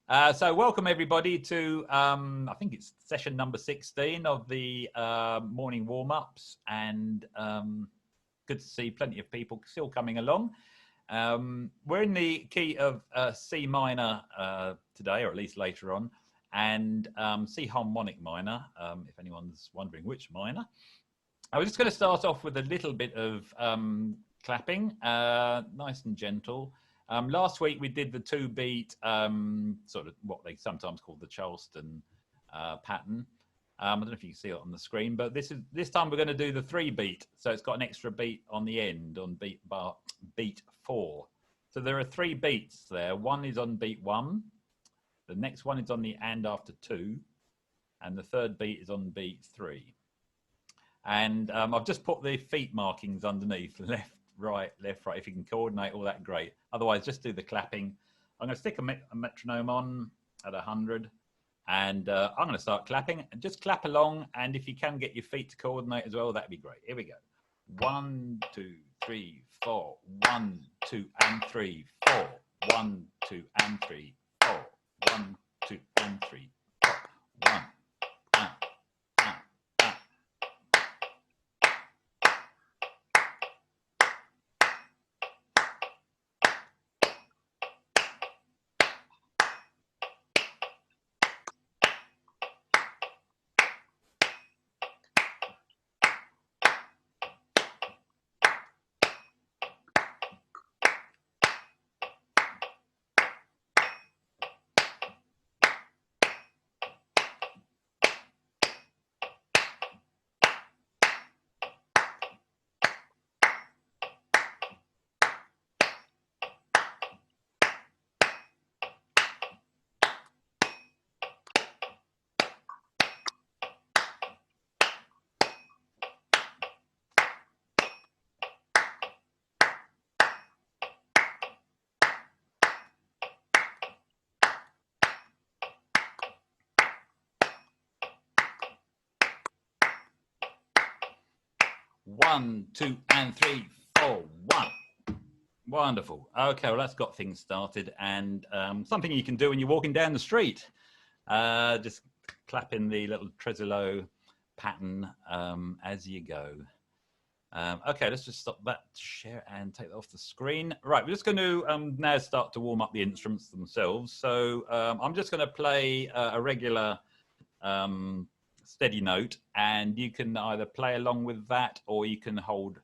So welcome everybody to, I think it's session number 16 of the morning warm-ups, and good to see plenty of people still coming along. We're in the key of C minor today, or at least later on, and C harmonic minor, if anyone's wondering which minor. I was just going to start off with a little bit of clapping, nice and gentle. Last week we did the 2-beat, sort of what they sometimes call the Charleston pattern. I don't know if you can see it on the screen, but this time we're going to do the 3-beat. So it's got an extra beat on the end on beat 4. So there are 3 beats there. One is on beat 1. The next one is on the and after 2. And the third beat is on beat 3. And I've just put the feet markings underneath, left, right. If you can coordinate all that, great. Otherwise, just do the clapping. I'm going to stick a metronome on at 100, and I'm going to start clapping. And just clap along, and if you can get your feet to coordinate as well, that'd be great. Here we go. 1, 2, 3, 4. 1, 2, and 3, 4. 1, 2, and 3, 4. 1, 2, and 3, 4. 1. 1, 2, and 3, 4, 1. Wonderful. Okay, well, that's got things started, and something you can do when you're walking down the street. Just clap in the little tremolo pattern as you go. Okay, let's just stop that share and take that off the screen. Right, we're just going to now start to warm up the instruments themselves. So I'm just going to play a regular steady note, and you can either play along with that, or you can hold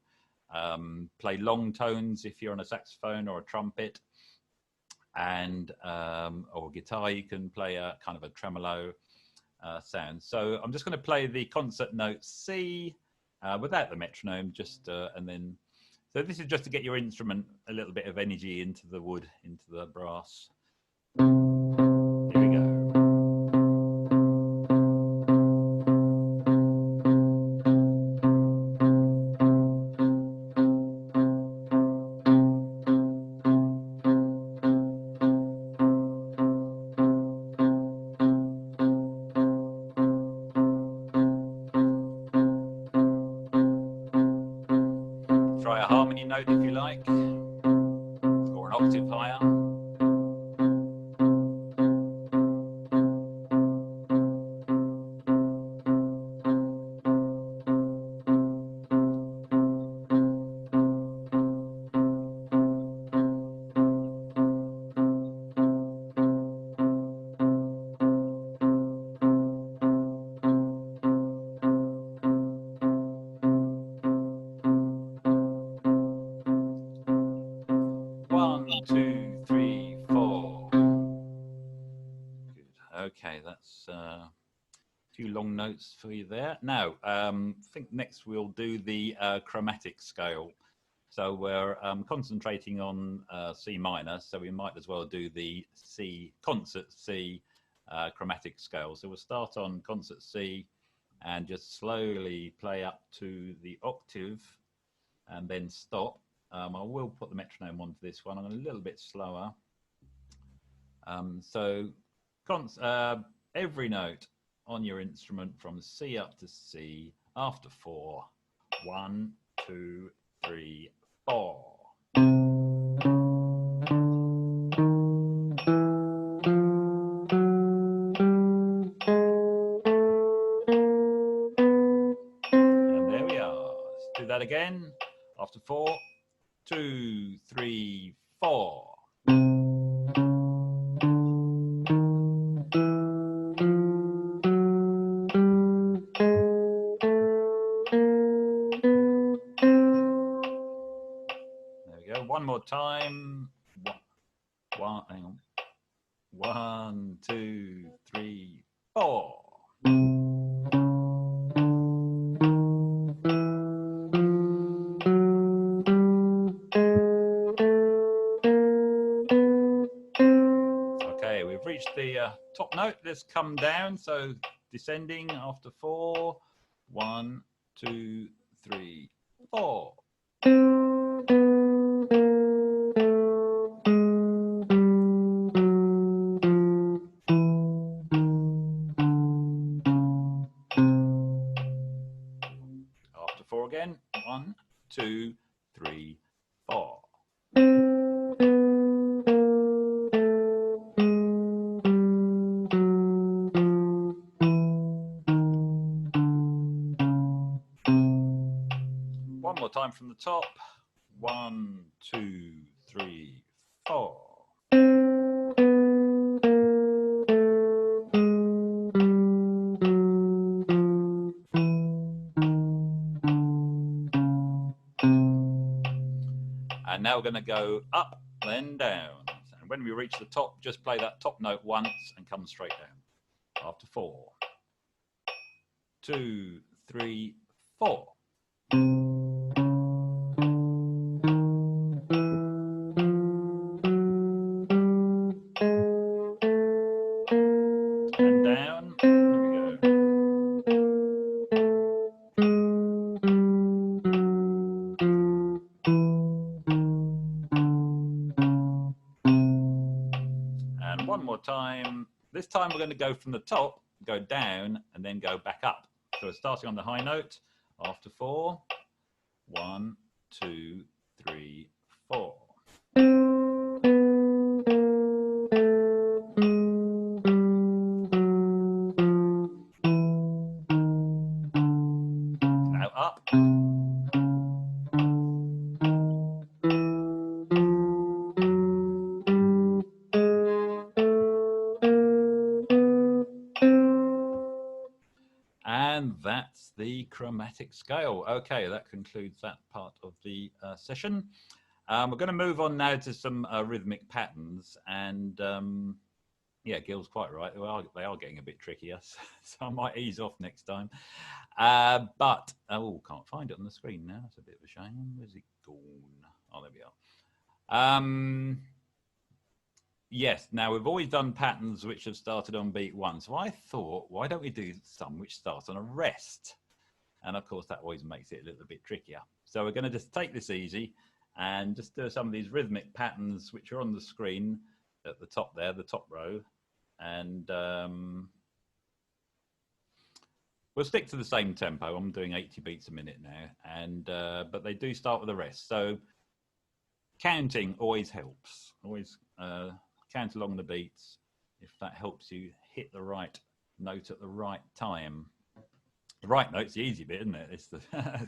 play long tones if you're on a saxophone or a trumpet, and or guitar. You can play a kind of a tremolo sound. So I'm just going to play the concert note C without the metronome, just and then, so this is just to get your instrument a little bit of energy into the wood, into the brass. Here we go. Try a harmony note if you like, or an octave higher. Okay, that's a few long notes for you there. Now, I think next we'll do the chromatic scale. So we're concentrating on C minor, so we might as well do the C, concert C chromatic scale. So we'll start on concert C and just slowly play up to the octave and then stop. I will put the metronome on for this one. I'm a little bit slower. So every note on your instrument from C up to C after 4. 1, 2, 3, 4. that again. After 4, 2, 3, 4. There we go. One more time. Hang on. 1, 2, 3, 4. Okay, we've reached the top note. Let's come down. So descending after 4. 1, 2, 3, 4. After 4 again. 1, 2, 3, 4. One more time from the top. 1, 2, 3, 4. And now we're going to go up, then down. And when we reach the top, just play that top note once and come straight down. After 4, 2, 3, 4. And down. There we go. And one more time. This time we're going to go from the top, go down, and then go back up. So we're starting on the high note. After 4, 1, 2, 3, 4. Now up. And that's the chromatic scale. Okay, that concludes that part of the session. We're going to move on now to some rhythmic patterns. And yeah, Gil's quite right. They are getting a bit trickier, so I might ease off next time. But, oh, can't find it on the screen now. That's a bit of a shame. Where's it gone? Oh, there we are. Yes, now we've always done patterns which have started on beat 1. So I thought, why don't we do some which starts on a rest? And of course, that always makes it a little bit trickier. So we're going to just take this easy and just do some of these rhythmic patterns which are on the screen at the top there, the top row. And we'll stick to the same tempo. I'm doing 80 beats a minute now. And but they do start with a rest. So counting always helps. Always count along the beats if that helps you hit the right note at the right time. The right note's the easy bit, isn't it? It's the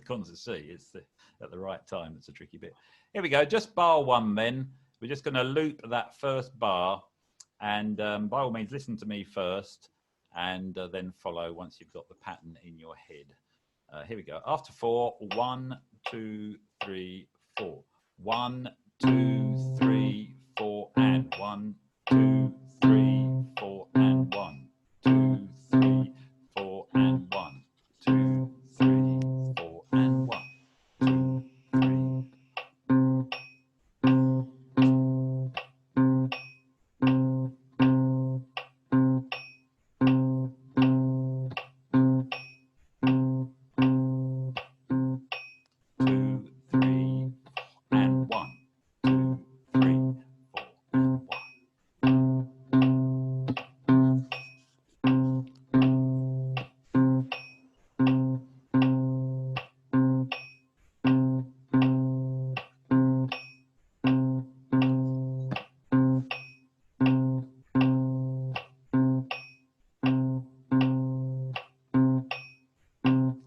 constant C. It's at the right time that's a tricky bit. Here we go. Just bar 1 then. We're just going to loop that first bar, and by all means listen to me first and then follow once you've got the pattern in your head. Here we go. After 4, 1, 2, 3, 4. 1, 2, 3, 4, and 1, 2, 3, 4, and 1, 2, 3, 4, and 1, 2, 3, 4, and 1, 2, 3.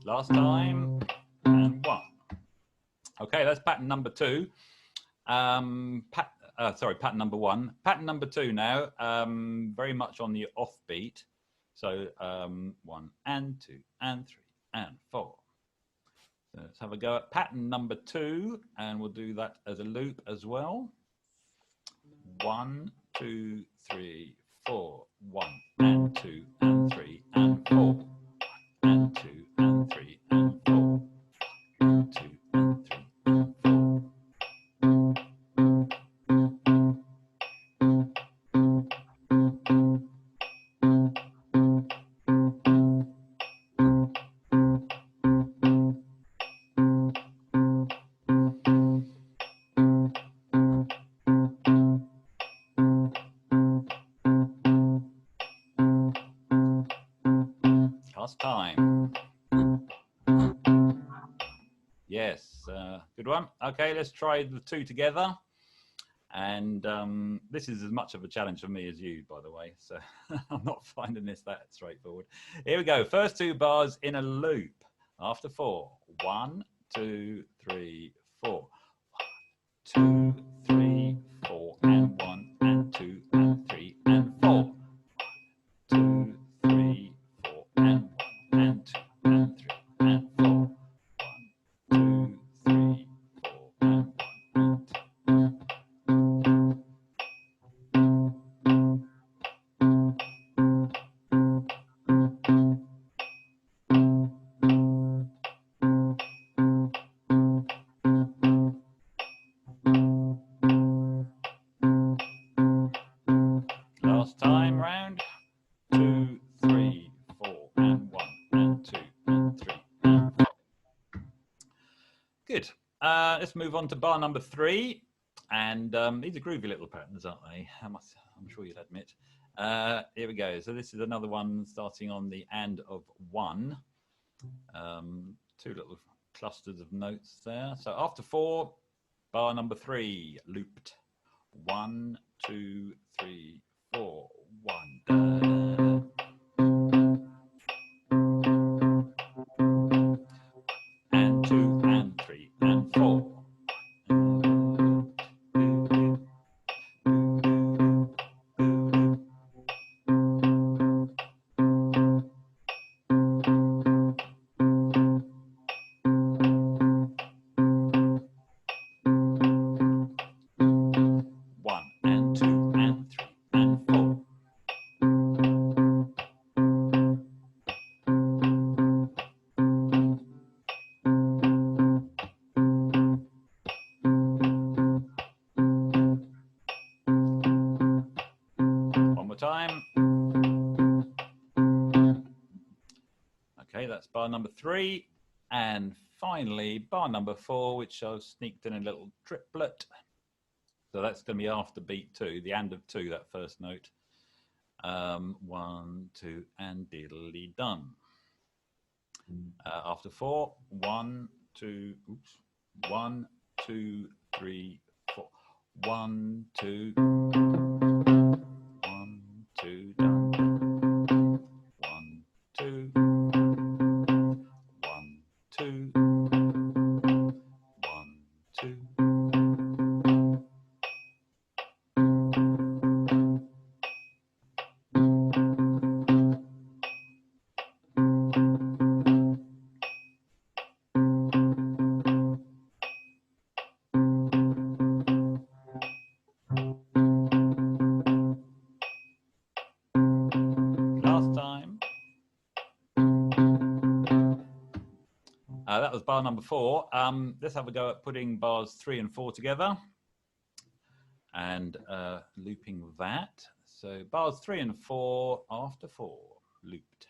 Last time, and 1, Okay, that's pattern number 2. Pattern number 1. Pattern number 2 now, very much on the offbeat. So 1 and 2 and 3 and 4. So let's have a go at pattern number 2, and we'll do that as a loop as well. 1, 2, 3, 4. 1 and 2 and 3 and 4. 1 and 2 and 3 and 4. 1, 2 and 3 and 4. Last time. Yes, good one. Okay, let's try the 2 together. And this is as much of a challenge for me as you, by the way. So I'm not finding this that straightforward. Here we go. First 2 bars in a loop. After 4. 1, 2, 3, 4. 1, 2, 3, 4, and 1 and 2 and 3 and 4. 1, 2, 3, 4, and 1 and 2 and 3 and 4. 1, 2, 3, 4, and 1 and 2. Last time round. 2, 3, 4, and 1 and 2 and 3 and 4. Good. Let's move on to bar number 3. And these are groovy little patterns, aren't they? I'm sure you'd admit. Here we go. So this is another one starting on the and of 1. 2 little clusters of notes there. So after 4, bar number 3, looped. 1, 2, 3, 4. 1. Da, da, da. And 2 and 3 and 4. Time. Okay, that's bar number 3. And finally, bar number 4, which I've sneaked in a little triplet. So that's going to be after beat 2, the and of 2, that first note. 1, 2, and diddly done. After 4, 1, 2, oops, 1, 2, 3, 4. 1, 2. 2 done. 1, 2. 1, 2. 1, 2. That was bar number 4. Let's have a go at putting bars 3 and 4 together and looping that. So bars 3 and 4 after 4, looped.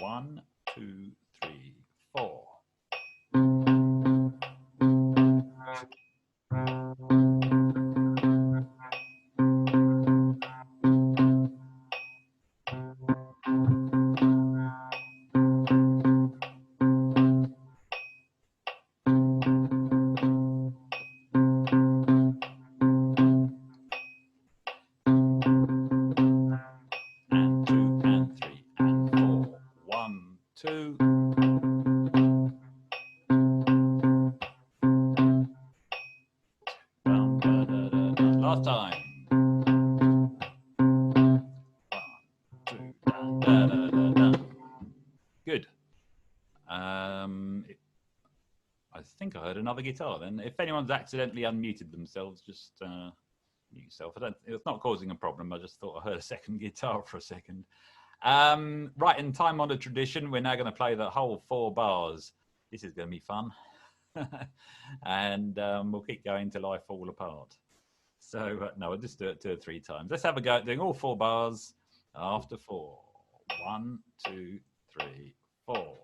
1, 2, 3, 4. think I heard another guitar then. If anyone's accidentally unmuted themselves, just mute yourself. It's not causing a problem. I just thought I heard a second guitar for a second. Right, in time-honored tradition, we're now going to play the whole 4 bars. This is going to be fun. And we'll keep going till I fall apart. So, no, I'll just do it 2 or 3 times. Let's have a go at doing all 4 bars after 4. 1, 2, 3, 4.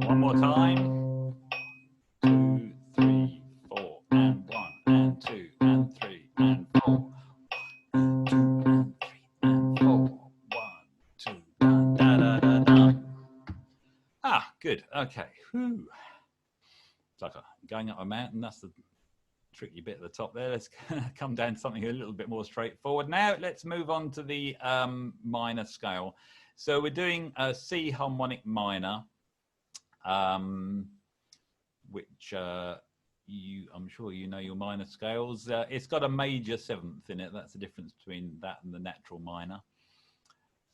One more time. 2, 3, 4, and 1, and 2, and 3, and 4. 1, 2, and 3, and 4. 1, 2, da da da da. Ah, good. Okay. Whew. It's like going up a mountain. That's the tricky bit at the top there. Let's come down to something a little bit more straightforward. Now let's move on to the minor scale. So we're doing a C harmonic minor, which I'm sure you know your minor scales. It's got a major 7th in it. That's the difference between that and the natural minor.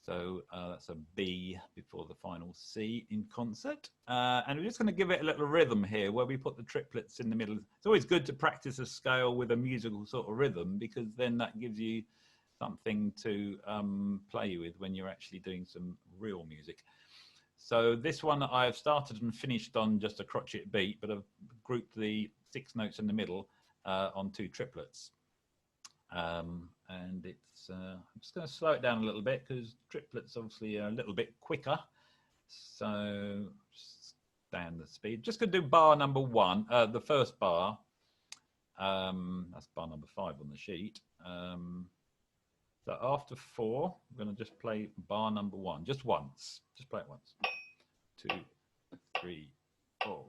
So that's a B before the final C in concert. And we're just going to give it a little rhythm here where we put the triplets in the middle. It's always good to practice a scale with a musical sort of rhythm, because then that gives you something to play with when you're actually doing some real music. So this one I've started and finished on just a crotchet beat, but I've grouped the 6 notes in the middle on 2 triplets. And it's I'm just going to slow it down a little bit because triplets obviously are a little bit quicker. So just down the speed. Just going to do bar number 1, the first bar. That's bar number 5 on the sheet. So after 4, I'm going to just play bar number 1, just once. Just play it once. 2, 3, 4.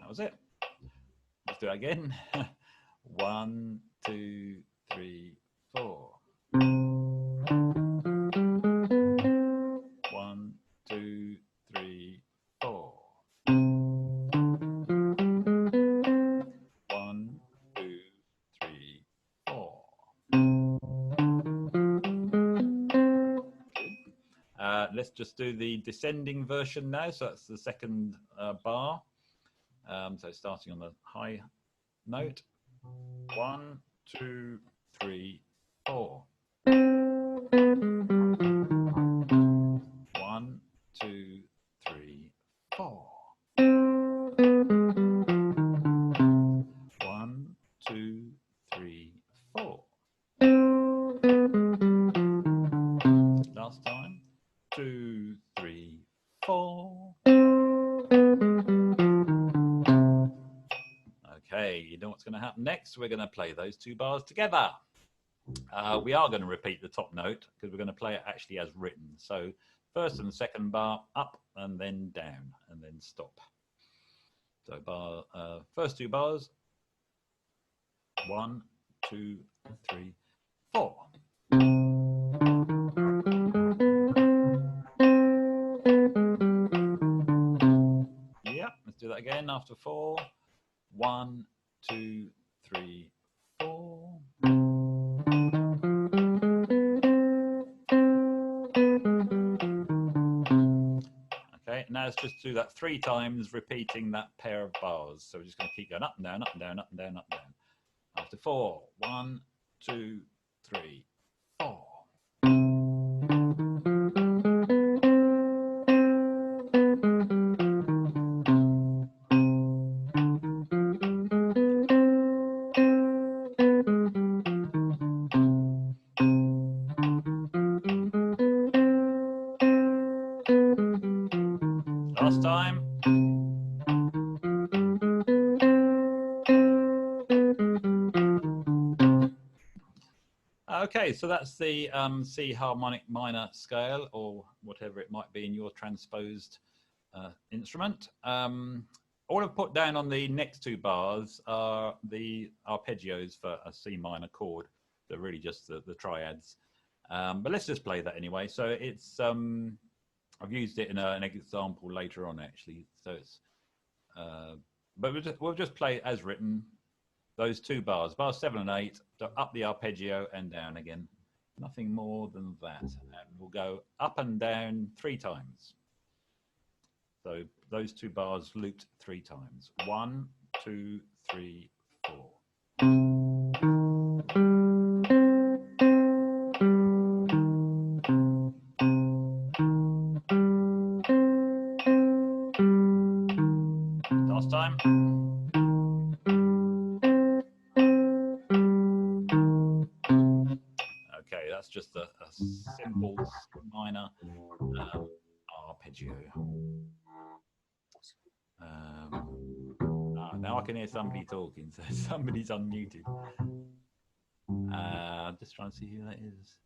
That was it. Let's do it again. 1, 2, 3, 4. 1, 2, 3, 4. 1, 2, 3, 4. Let's just do the descending version now. So that's the second bar. So starting on the high note. 1, 2, 3, 4. 1, 2, 3, 4. 1, 2, 3, 4. Last time. 2, 3, 4. Okay, you know what's going to happen next? We're going to play those 2 bars together. We are going to repeat the top note because we're going to play it actually as written. So first and second bar up and then down and then stop. So first 2 bars. 1, 2, 3, 4. Yeah, let's do that again after 4. 1, 2, 3, 4. Okay, now let's just do that 3 times, repeating that pair of bars. So we're just going to keep going up and down, up and down, up and down, up and down. After 4. 1, 2, 3, 4. Last time. Okay, so that's the C harmonic minor scale, or whatever it might be in your transposed instrument. All I've put down on the next two bars are the arpeggios for a C minor chord. They're really just the triads. But let's just play that anyway. So it's I've used it in an example later on, actually. So it's but we'll just play as written. Those two bars, bars 7 and 8, up the arpeggio and down again. Nothing more than that. And we'll go up and down 3 times. So those two bars looped 3 times. 1, 2, 3, 4. Last time. Okay, that's just a simple minor arpeggio. Now I can hear somebody talking, so somebody's unmuted. I'm just trying to see who that is.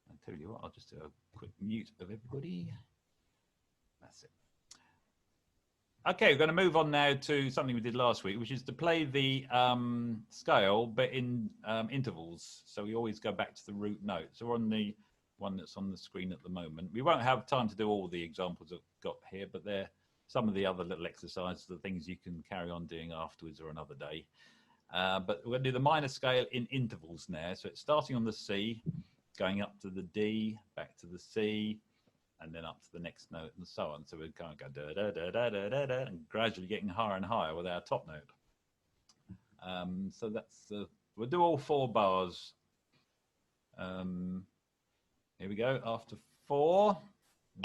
I'll tell you what, I'll just do a quick mute of everybody. That's it. Okay, we're going to move on now to something we did last week, which is to play the scale, but in intervals. So we always go back to the root note. So we're on the one that's on the screen at the moment. We won't have time to do all the examples I've got here, but they're some of the other little exercises, the things you can carry on doing afterwards or another day. But we're going to do the minor scale in intervals now. So it's starting on the C, going up to the D, back to the C, and then up to the next note and so on. So we're kind of go da da da da da da da, and gradually getting higher and higher with our top note. So that's we'll do all 4 bars. Here we go. After 4,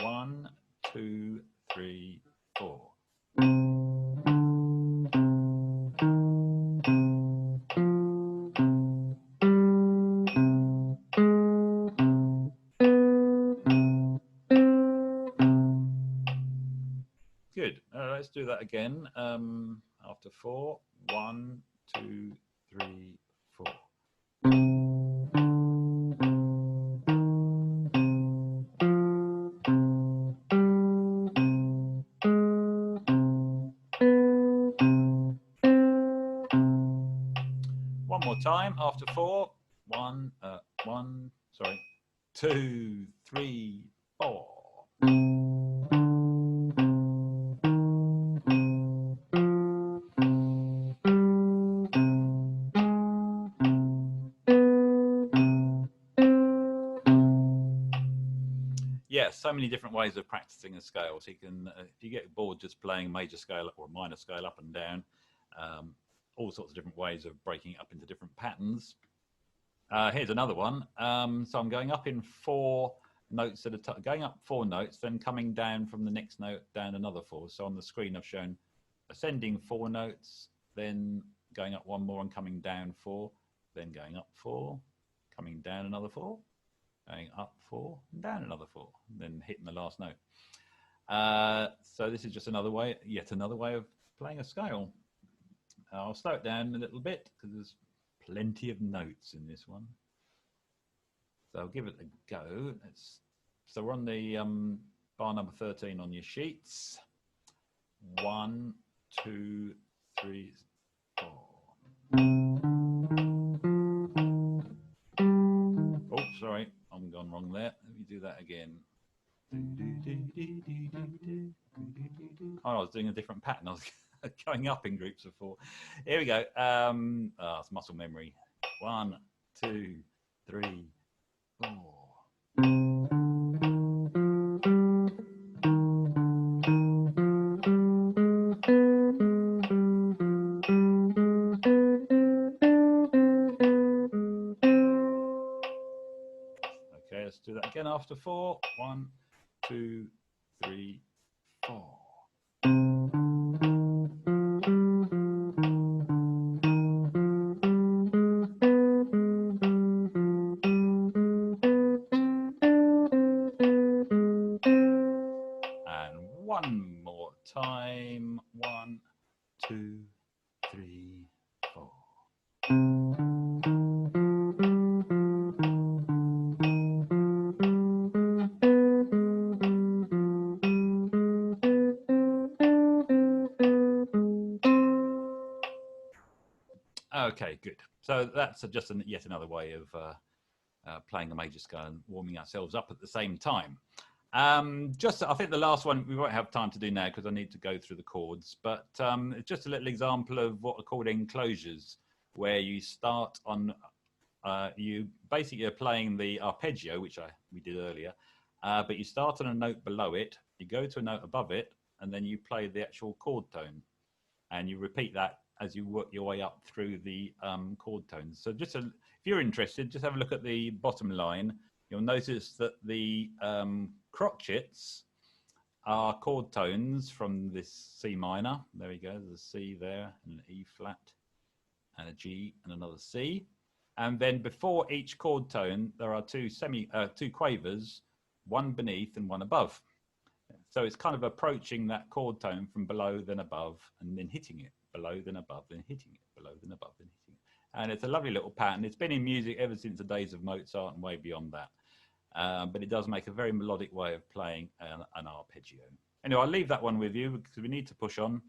1, 2, 3, 4. Good. Let's do that again. After 4, 1, 2, 3, 4. One more time. After 4, 1, 2, 3, 4. Yes, so many different ways of practicing a scale. So you can, if you get bored just playing a major scale or a minor scale up and down, all sorts of different ways of breaking it up into different patterns. Here's another one. So I'm going up in 4 notes at a time, going up 4 notes, then coming down from the next note down another 4. So on the screen I've shown ascending 4 notes, then going up 1 more and coming down 4, then going up 4, coming down another 4, going up 4 and down another 4, then hitting the last note. So this is just another way, yet another way of playing a scale. I'll slow it down a little bit because there's plenty of notes in this one. So I'll give it a go. So we're on the bar number 13 on your sheets. 1, 2, 3, 4. Oh, sorry, I'm gone wrong there. Let me do that again. Oh, I was doing a different pattern. I was going up in groups of 4. Here we go. It's muscle memory. 1, 2, 3, 4. Okay, let's do that again after 4. 1, 2, 3, 4. One more time. 1, 2, 3, 4. Okay, good. So that's just yet another way of playing a major scale and warming ourselves up at the same time. I think the last one we won't have time to do now because I need to go through the chords, but it's just a little example of what are called enclosures, where you start on, you basically are playing the arpeggio, which we did earlier, but you start on a note below it, you go to a note above it, and then you play the actual chord tone, and you repeat that as you work your way up through the chord tones. So if you're interested, just have a look at the bottom line. You'll notice that the crotchets are chord tones from this C minor. There we go, there's a C there, and an E flat, and a G, and another C. And then before each chord tone, there are two quavers, one beneath and one above. So it's kind of approaching that chord tone from below, then above, and then hitting it. Below, then above, then hitting it. Below, then above, then hitting it. And it's a lovely little pattern. It's been in music ever since the days of Mozart and way beyond that. But it does make a very melodic way of playing an arpeggio. Anyway, I'll leave that one with you because we need to push on.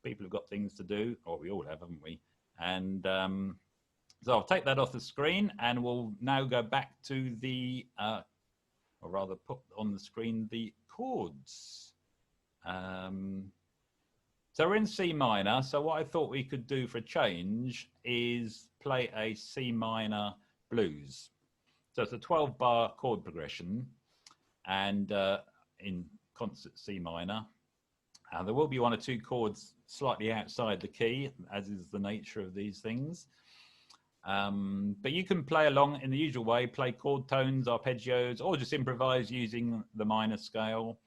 People have got things to do, or we all have, haven't we? And so I'll take that off the screen, and we'll now go back to the, or rather put on the screen the chords. So we're in C minor. So what I thought we could do for a change is play a C minor blues. So it's a 12-bar chord progression, and in concert C minor. There will be one or two chords slightly outside the key, as is the nature of these things. But you can play along in the usual way, play chord tones, arpeggios, or just improvise using the minor scale.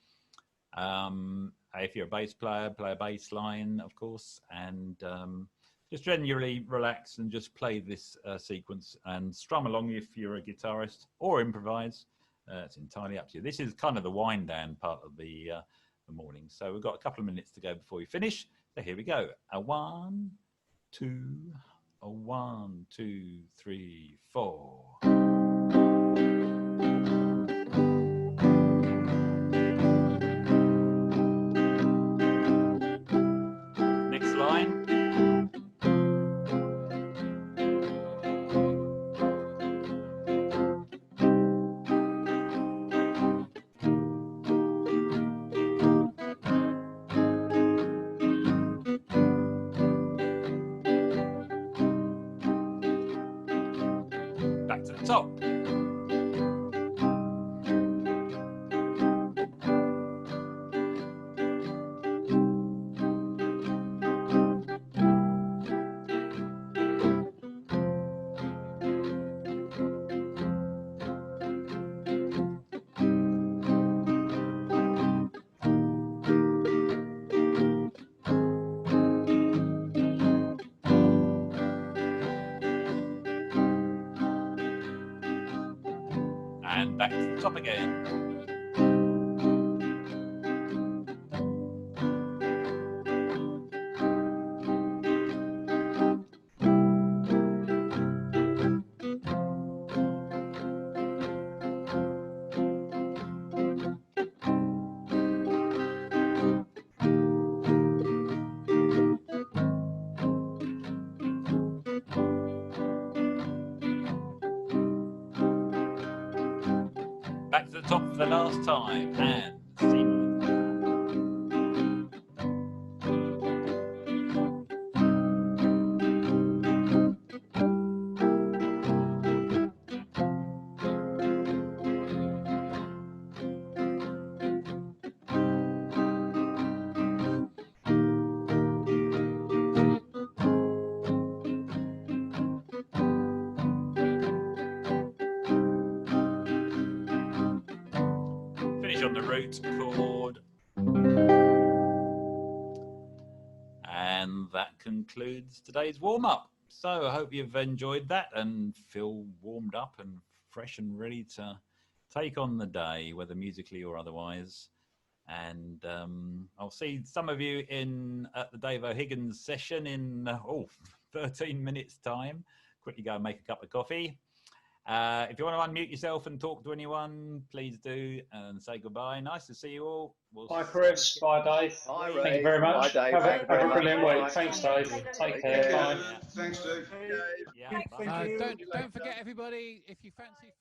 If you're a bass player, play a bass line, of course, and just generally relax and just play this sequence and strum along if you're a guitarist, or improvise. It's entirely up to you. This is kind of the wind down part of the morning. So we've got a couple of minutes to go before we finish. So here we go. A 1, 2, a 1, 2, 3, 4. Next line. Back to the top. And back to the top again. Back to the top for the last time, and C finish on the root chord. And that concludes today's warm-up. So I hope you've enjoyed that and feel warmed up and fresh and ready to take on the day, whether musically or otherwise. And I'll see some of you at the Dave O'Higgins session in 13 minutes time. Quickly go and make a cup of coffee. If you want to unmute yourself and talk to anyone, please do and say goodbye. Nice to see you all. Bye, Chris. Bye, Dave. Bye, Thank you very much. Bye, Dave. Have a brilliant week. Thanks, Dave. Take care. Bye. Thanks, Dave. Yeah, Don't forget, everybody, if you fancy